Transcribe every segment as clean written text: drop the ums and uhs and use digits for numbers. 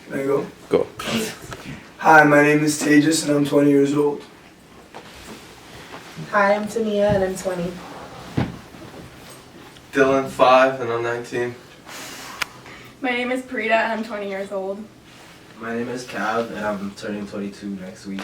There you go. Go. Hi, my name is Tejas and I'm 20 years old. Hi, I'm Tamia and I'm 20. Dylan, 5, and I'm 19. My name is Parita and I'm 20 years old. My name is Cav and I'm turning 22 next week.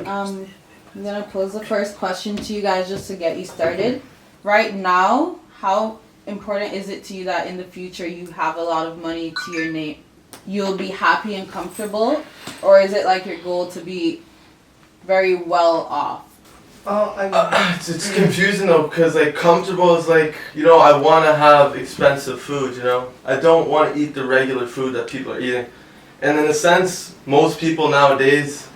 I'm gonna pose the first question to you guys just to get you started. Right now, how important is it to you that in the future you have a lot of money to your name? You'll be happy and comfortable, or is it like your goal to be very well off? It's confusing though, because like comfortable is like, you know, I want to have expensive food, you know. I don't want to eat the regular food that people are eating. And in a sense, most people nowadays,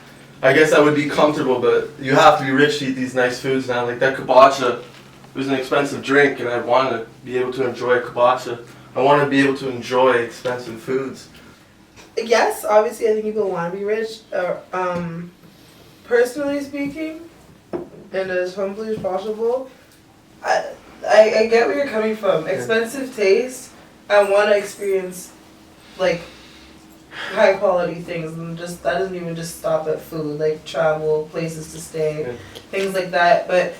I guess I would be comfortable, but you have to be rich to eat these nice foods now. Like that kombucha, it was an expensive drink, and I want to be able to enjoy kombucha. I want to be able to enjoy expensive foods. Yes, obviously I think people want to be rich. Personally speaking, and as humbly as possible, I get where you're coming from. Expensive taste, I want to experience like high quality things, and just that doesn't even just stop at food, like travel, places to stay, things like that. But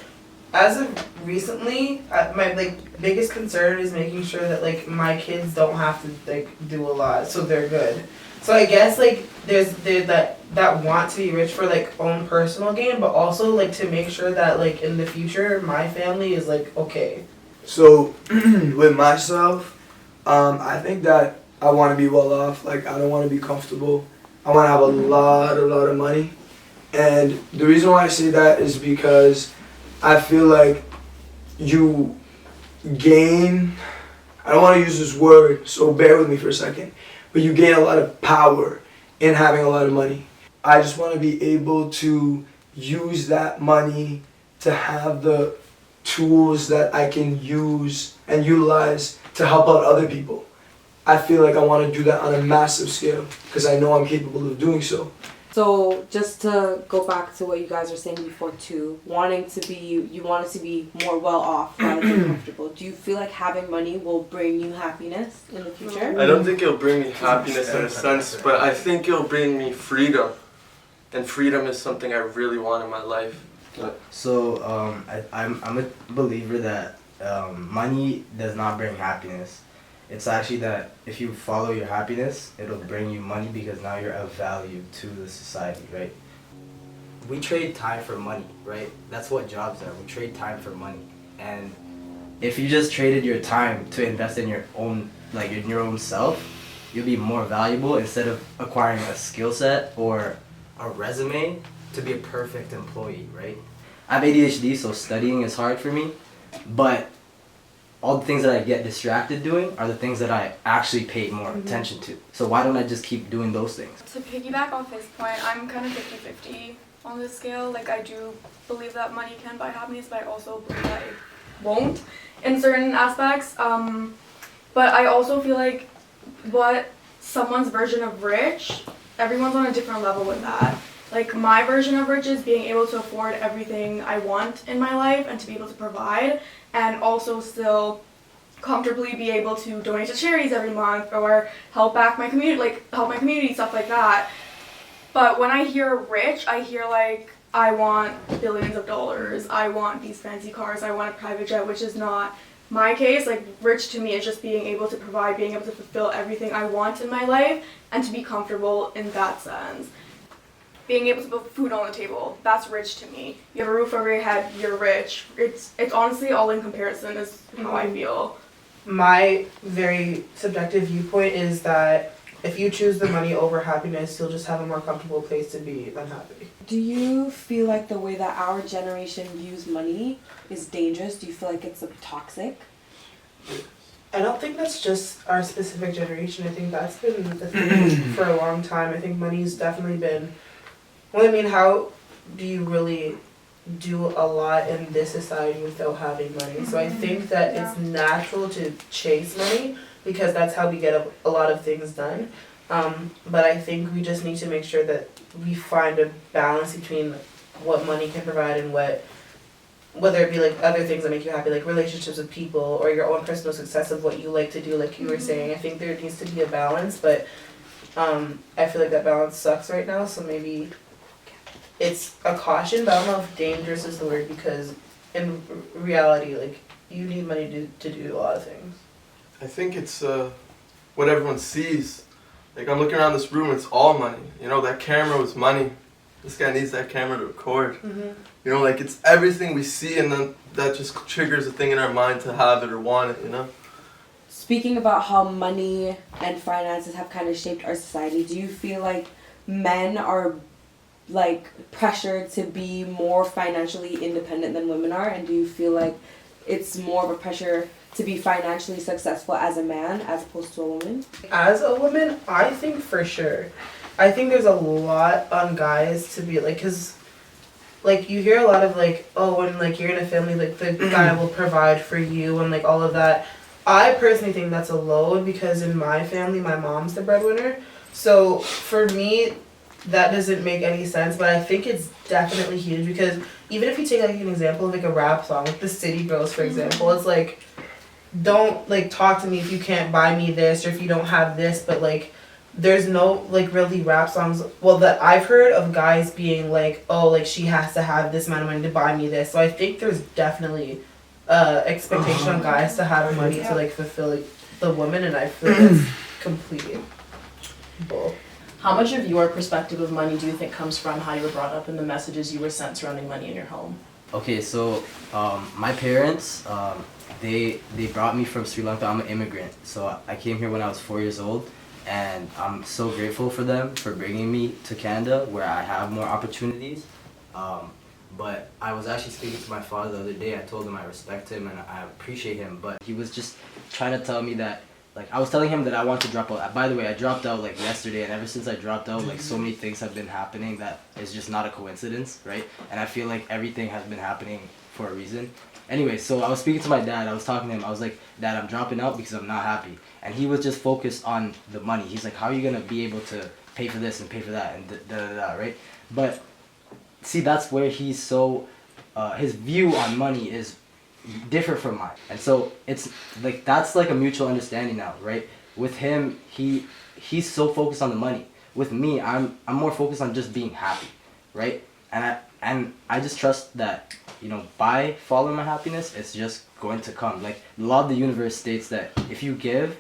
as of recently, my like biggest concern is making sure that like my kids don't have to like do a lot, so they're good. So I guess like there's that want to be rich for like own personal gain, but also like to make sure that like in the future my family is like okay. So, with myself, I think that I want to be well off. Like, I don't want to be comfortable. I want to have a lot of money. And the reason why I say that is because I feel like you gain, I don't want to use this word, so bear with me for a second, but you gain a lot of power in having a lot of money. I just want to be able to use that money to have the tools that I can use and utilize to help out other people. I feel like I want to do that on a massive scale because I know I'm capable of doing so. So just to go back to what you guys were saying before too, you wanted to be more well off rather than comfortable. Do you feel like having money will bring you happiness in the future? I don't think it'll bring me happiness in a sense, but I think it'll bring me freedom. And freedom is something I really want in my life. So I'm a believer that money does not bring happiness. It's actually that if you follow your happiness, it'll bring you money because now you're of value to the society, right? We trade time for money, right? That's what jobs are. We trade time for money. And if you just traded your time to invest in your own, like in your own self, you'll be more valuable instead of acquiring a skill set or a resume to be a perfect employee, right? I have ADHD, so studying is hard for me, but all the things that I get distracted doing are the things that I actually pay more attention to. So why don't I just keep doing those things? To piggyback off his point, I'm kind of 50-50 on this scale. Like, I do believe that money can buy happiness, but I also believe that it won't in certain aspects. But I also feel like what someone's version of rich, everyone's on a different level with that. Like, my version of rich is being able to afford everything I want in my life and to be able to provide, and also still comfortably be able to donate to charities every month or help my community, stuff like that. But when I hear rich, I hear like, I want billions of dollars, I want these fancy cars, I want a private jet, which is not my case. Like, rich to me is just being able to provide, being able to fulfill everything I want in my life and to be comfortable in that sense. Being able to put food on the table, that's rich to me. You have a roof over your head, you're rich. It's honestly all in comparison is how I feel. My very subjective viewpoint is that if you choose the money over happiness, you'll just have a more comfortable place to be than happy. Do you feel like the way that our generation views money is dangerous? Do you feel like it's toxic? I don't think that's just our specific generation. I think that's been the thing for a long time. I think money's definitely been... Well, I mean, how do you really do a lot in this society without having money? So I think that it's natural to chase money because that's how we get a lot of things done. But I think we just need to make sure that we find a balance between what money can provide and whether it be like other things that make you happy, like relationships with people or your own personal success of what you like to do, like you were saying. I think there needs to be a balance, but I feel like that balance sucks right now, so maybe it's a caution, but I don't know if dangerous is the word, because in reality, like, you need money to do a lot of things. I think it's what everyone sees. Like, I'm looking around this room, it's all money. You know, that camera was money. This guy needs that camera to record. Mm-hmm. You know, like, it's everything we see, and then that just triggers a thing in our mind to have it or want it, you know? Speaking about how money and finances have kind of shaped our society, do you feel like men are like pressured to be more financially independent than women are, and do you feel like it's more of a pressure to be financially successful as a man as opposed to a woman? As a woman, I think for sure. I think there's a lot on guys to be like, cause like you hear a lot of like, oh, when like you're in a family, like the guy will provide for you and like all of that. I personally think that's a load, because in my family, my mom's the breadwinner. So for me, that doesn't make any sense, but I think it's definitely huge, because even if you take like an example of like a rap song, like the City Girls, for example, it's like, don't like talk to me if you can't buy me this or if you don't have this, but like there's no like really rap songs, well, that I've heard of guys being like, oh, like she has to have this amount of money to buy me this. So I think there's definitely expectation on guys to have money to like fulfill like, the woman, and I feel like that's completely bull. How much of your perspective of money do you think comes from how you were brought up and the messages you were sent surrounding money in your home? Okay, so my parents, they brought me from Sri Lanka. I'm an immigrant, so I came here when I was 4 years old, and I'm so grateful for them for bringing me to Canada, where I have more opportunities. But I was actually speaking to my father the other day. I told him I respect him and I appreciate him, but he was just trying to tell me that, like, I was telling him that I want to drop out. By the way, I dropped out like yesterday, and ever since I dropped out, like, so many things have been happening that is just not a coincidence, right? And I feel like everything has been happening for a reason. Anyway, so I was speaking to my dad. I was talking to him. I was like, Dad, I'm dropping out because I'm not happy. And he was just focused on the money. He's like, how are you going to be able to pay for this and pay for that and da-da-da, right? But see, that's where he's so, his view on money is different from mine. And so it's like, that's like a mutual understanding now, right? With him, he's so focused on the money. With me, I'm more focused on just being happy, right? And I just trust that, you know, by following my happiness, it's just going to come. Like, the law of the universe states that if you give,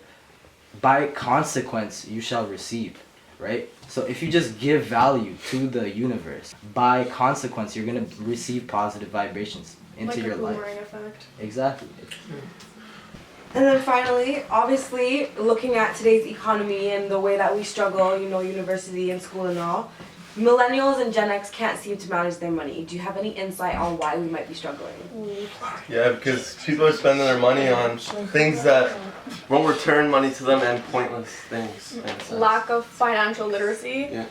by consequence you shall receive, right? So if you just give value to the universe, by consequence you're gonna receive positive vibrations into your life. Like a boomerang effect. Exactly. And then finally, obviously, looking at today's economy and the way that we struggle, you know, university and school and all, millennials and Gen X can't seem to manage their money. Do you have any insight on why we might be struggling? Yeah, because people are spending their money on things that won't return money to them, and pointless things. in a sense. Lack of financial literacy. Yeah.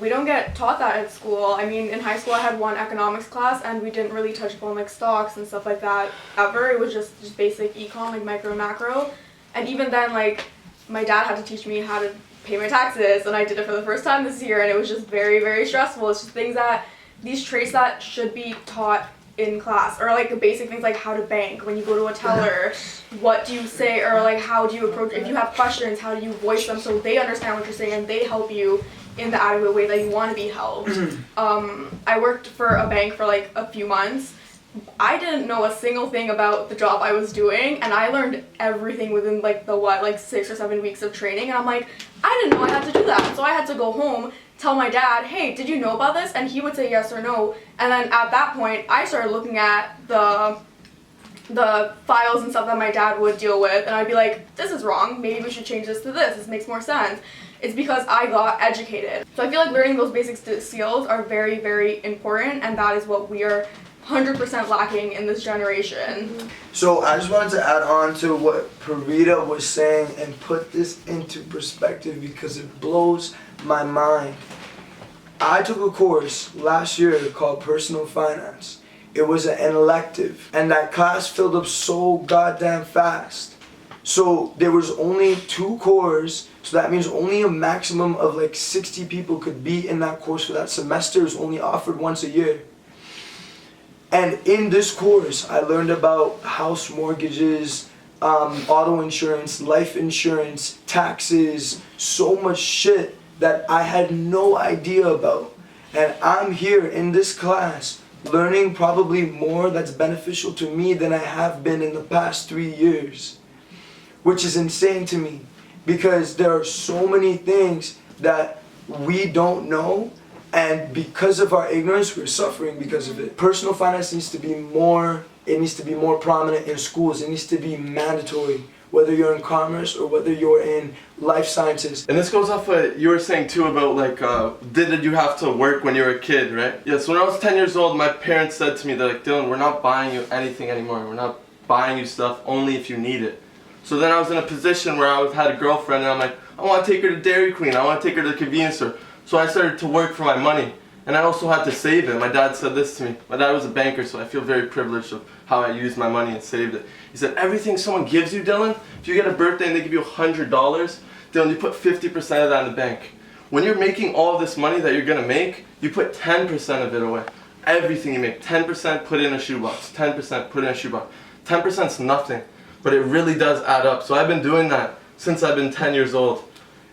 We don't get taught that at school. I mean, in high school I had one economics class and we didn't really touch upon like stocks and stuff like that ever. It was just basic econ, like micro and macro. And even then, like, my dad had to teach me how to pay my taxes, and I did it for the first time this year, and it was just very, very stressful. It's just things that, these traits that should be taught in class, or like the basic things like how to bank, when you go to a teller, what do you say, or like how do you approach, if you have questions, how do you voice them so they understand what you're saying and they help you in the adequate way that you want to be helped. I worked for a bank for like a few months. I didn't know a single thing about the job I was doing, and I learned everything within like the 6 or 7 weeks of training, and I'm like, I didn't know I had to do that. So I had to go home, tell my dad, hey, did you know about this? And he would say yes or no. And then at that point, I started looking at the files and stuff that my dad would deal with, and I'd be like, this is wrong, maybe we should change this to this makes more sense. It's because I got educated. So I feel like learning those basic skills are very, very important, and that is what we are 100% lacking in this generation. So I just wanted to add on to what Parita was saying and put this into perspective because it blows my mind. I took a course last year called Personal Finance. It was an elective, and that class filled up so goddamn fast. So there was only 2 cores, so that means only a maximum of like 60 people could be in that course for that semester. Is only offered once a year. And in this course, I learned about house mortgages, auto insurance, life insurance, taxes, so much shit that I had no idea about. And I'm here in this class learning probably more that's beneficial to me than I have been in the past 3 years, which is insane to me because there are so many things that we don't know, and because of our ignorance we're suffering because of it. Personal finance needs to be more, it needs to be more prominent in schools. It needs to be mandatory, whether you're in commerce or whether you're in life sciences. And this goes off what you were saying too about like, did you have to work when you were a kid, right? Yeah, so when I was 10 years old, my parents said to me, they're like, Dylan, we're not buying you anything anymore. We're not buying you stuff only if you need it. So then I was in a position where I had a girlfriend and I'm like, I want to take her to Dairy Queen, I want to take her to the convenience store. So I started to work for my money. And I also had to save it. My dad said this to me. My dad was a banker, so I feel very privileged of how I used my money and saved it. He said, everything someone gives you, Dylan, if you get a birthday and they give you $100, Dylan, you put 50% of that in the bank. When you're making all this money that you're going to make, you put 10% of it away. Everything you make, 10% put in a shoebox, 10% put in a shoebox. 10% is nothing, but it really does add up. So I've been doing that since I've been 10 years old.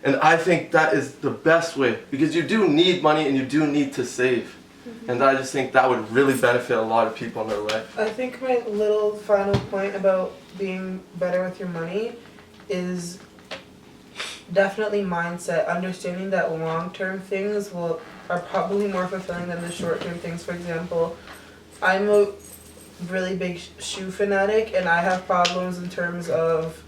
And I think that is the best way, because you do need money and you do need to save. And I just think that would really benefit a lot of people in their life. I think my little final point about being better with your money is definitely mindset. Understanding that long-term things are probably more fulfilling than the short-term things. For example, I'm a really big shoe fanatic, and I have problems in terms of,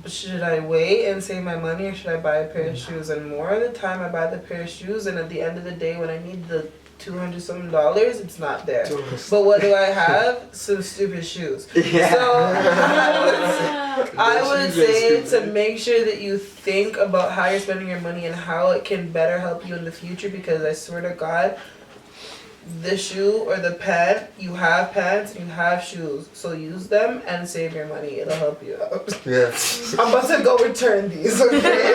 should I wait and save my money or should I buy a pair of shoes? And more of the time I buy the pair of shoes, and at the end of the day when I need the $200 something, it's not there. But what do I have? Some stupid shoes. Yeah. So I would say to make sure that you think about how you're spending your money and how it can better help you in the future, because I swear to God, the shoe or the pant, you have pants and you have shoes, so use them and save your money. It'll help you out. Yeah. I'm about to go return these, okay?